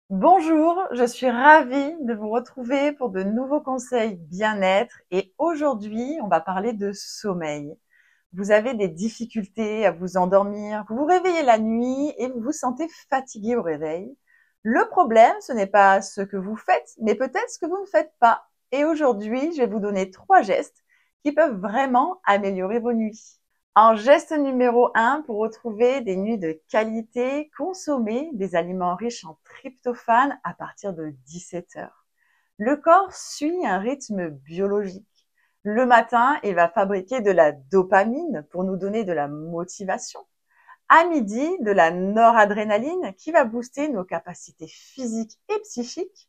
Bonjour, je suis ravie de vous retrouver pour de nouveaux conseils bien-être et aujourd'hui, on va parler de sommeil. Vous avez des difficultés à vous endormir, vous vous réveillez la nuit et vous vous sentez fatigué au réveil. Le problème, ce n'est pas ce que vous faites, mais peut-être ce que vous ne faites pas. Et aujourd'hui, je vais vous donner 3 gestes qui peuvent vraiment améliorer vos nuits. En geste numéro 1, pour retrouver des nuits de qualité, consommez des aliments riches en tryptophane à partir de 17 heures. Le corps suit un rythme biologique. Le matin, il va fabriquer de la dopamine pour nous donner de la motivation. À midi, de la noradrénaline qui va booster nos capacités physiques et psychiques.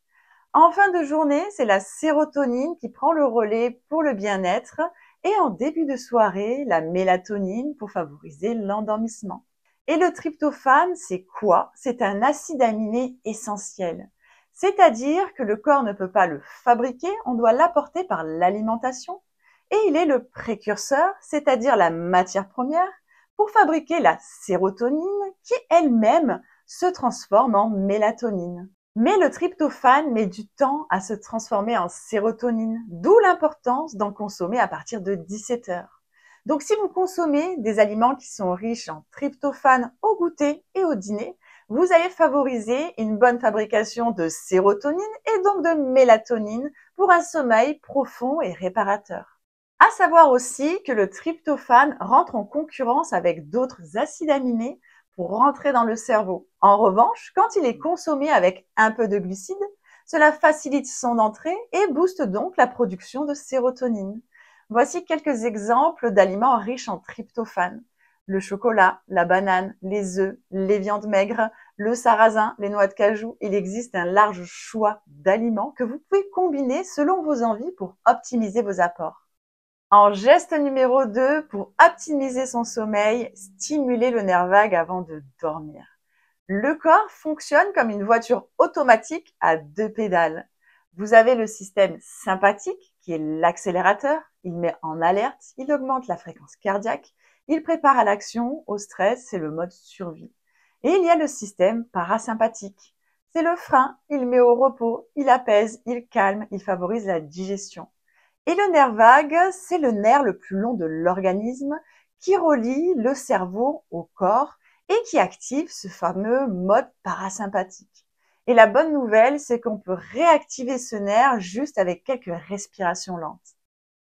En fin de journée, c'est la sérotonine qui prend le relais pour le bien-être et en début de soirée, la mélatonine pour favoriser l'endormissement. Et le tryptophane, c'est quoi? C'est un acide aminé essentiel. C'est-à-dire que le corps ne peut pas le fabriquer, on doit l'apporter par l'alimentation. Et il est le précurseur, c'est-à-dire la matière première, pour fabriquer la sérotonine qui elle-même se transforme en mélatonine. Mais le tryptophane met du temps à se transformer en sérotonine, d'où l'importance d'en consommer à partir de 17 heures. Donc si vous consommez des aliments qui sont riches en tryptophane au goûter et au dîner, vous allez favoriser une bonne fabrication de sérotonine et donc de mélatonine pour un sommeil profond et réparateur. À savoir aussi que le tryptophane rentre en concurrence avec d'autres acides aminés pour rentrer dans le cerveau. En revanche, quand il est consommé avec un peu de glucides, cela facilite son entrée et booste donc la production de sérotonine. Voici quelques exemples d'aliments riches en tryptophane. Le chocolat, la banane, les œufs, les viandes maigres, le sarrasin, les noix de cajou. Il existe un large choix d'aliments que vous pouvez combiner selon vos envies pour optimiser vos apports. En geste numéro 2, pour optimiser son sommeil, stimuler le nerf vague avant de dormir. Le corps fonctionne comme une voiture automatique à 2 pédales. Vous avez le système sympathique qui est l'accélérateur, il met en alerte, il augmente la fréquence cardiaque, il prépare à l'action, au stress, c'est le mode survie. Et il y a le système parasympathique. C'est le frein, il met au repos, il apaise, il calme, il favorise la digestion. Et le nerf vague, c'est le nerf le plus long de l'organisme qui relie le cerveau au corps et qui active ce fameux mode parasympathique. Et la bonne nouvelle, c'est qu'on peut réactiver ce nerf juste avec quelques respirations lentes.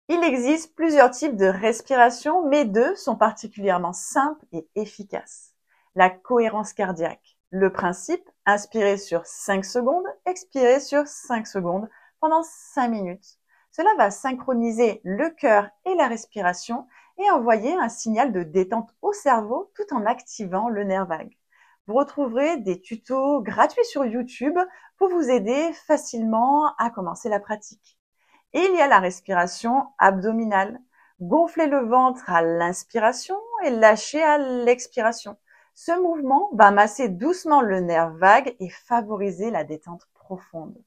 Il existe plusieurs types de respiration, mais 2 sont particulièrement simples et efficaces. La cohérence cardiaque. Le principe, inspirer sur 5 secondes, expirer sur 5 secondes pendant 5 minutes. Cela va synchroniser le cœur et la respiration et envoyer un signal de détente au cerveau tout en activant le nerf vague. Vous retrouverez des tutos gratuits sur YouTube pour vous aider facilement à commencer la pratique. Et il y a la respiration abdominale. Gonfler le ventre à l'inspiration et lâcher à l'expiration. Ce mouvement va masser doucement le nerf vague et favoriser la détente profonde.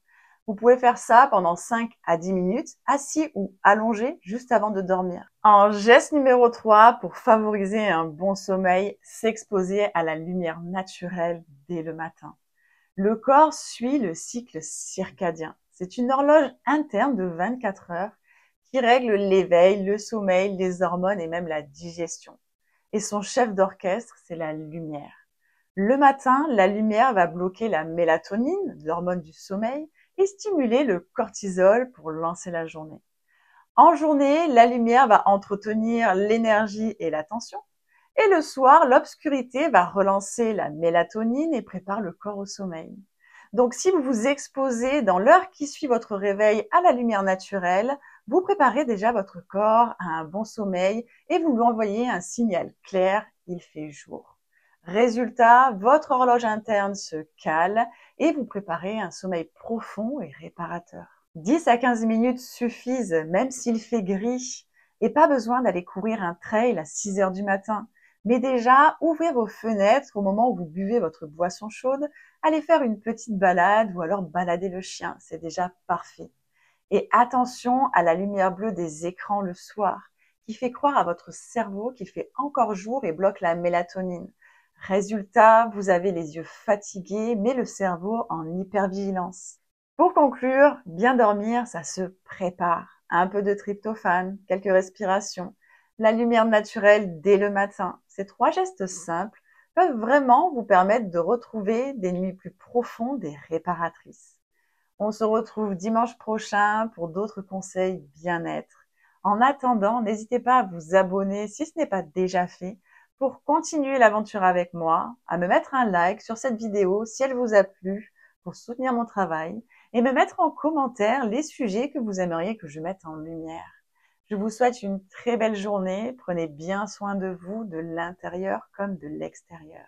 Vous pouvez faire ça pendant 5 à 10 minutes, assis ou allongé, juste avant de dormir. En geste numéro 3, pour favoriser un bon sommeil, s'exposer à la lumière naturelle dès le matin. Le corps suit le cycle circadien. C'est une horloge interne de 24 heures qui règle l'éveil, le sommeil, les hormones et même la digestion. Et son chef d'orchestre, c'est la lumière. Le matin, la lumière va bloquer la mélatonine, l'hormone du sommeil, et stimuler le cortisol pour lancer la journée. En journée, la lumière va entretenir l'énergie et l'attention. Et le soir, l'obscurité va relancer la mélatonine et prépare le corps au sommeil. Donc, si vous vous exposez dans l'heure qui suit votre réveil à la lumière naturelle, vous préparez déjà votre corps à un bon sommeil et vous lui envoyez un signal clair, il fait jour. Résultat, votre horloge interne se cale et vous préparez un sommeil profond et réparateur. 10 à 15 minutes suffisent, même s'il fait gris, et pas besoin d'aller courir un trail à 6 heures du matin. Mais déjà, ouvrez vos fenêtres au moment où vous buvez votre boisson chaude, allez faire une petite balade ou alors balader le chien, c'est déjà parfait. Et attention à la lumière bleue des écrans le soir, qui fait croire à votre cerveau qu'il fait encore jour et bloque la mélatonine. Résultat, vous avez les yeux fatigués, mais le cerveau en hypervigilance. Pour conclure, bien dormir, ça se prépare. Un peu de tryptophane, quelques respirations, la lumière naturelle dès le matin. Ces 3 gestes simples peuvent vraiment vous permettre de retrouver des nuits plus profondes et réparatrices. On se retrouve dimanche prochain pour d'autres conseils bien-être. En attendant, n'hésitez pas à vous abonner si ce n'est pas déjà fait pour continuer l'aventure avec moi, à me mettre un like sur cette vidéo si elle vous a plu pour soutenir mon travail et me mettre en commentaire les sujets que vous aimeriez que je mette en lumière. Je vous souhaite une très belle journée. Prenez bien soin de vous, de l'intérieur comme de l'extérieur.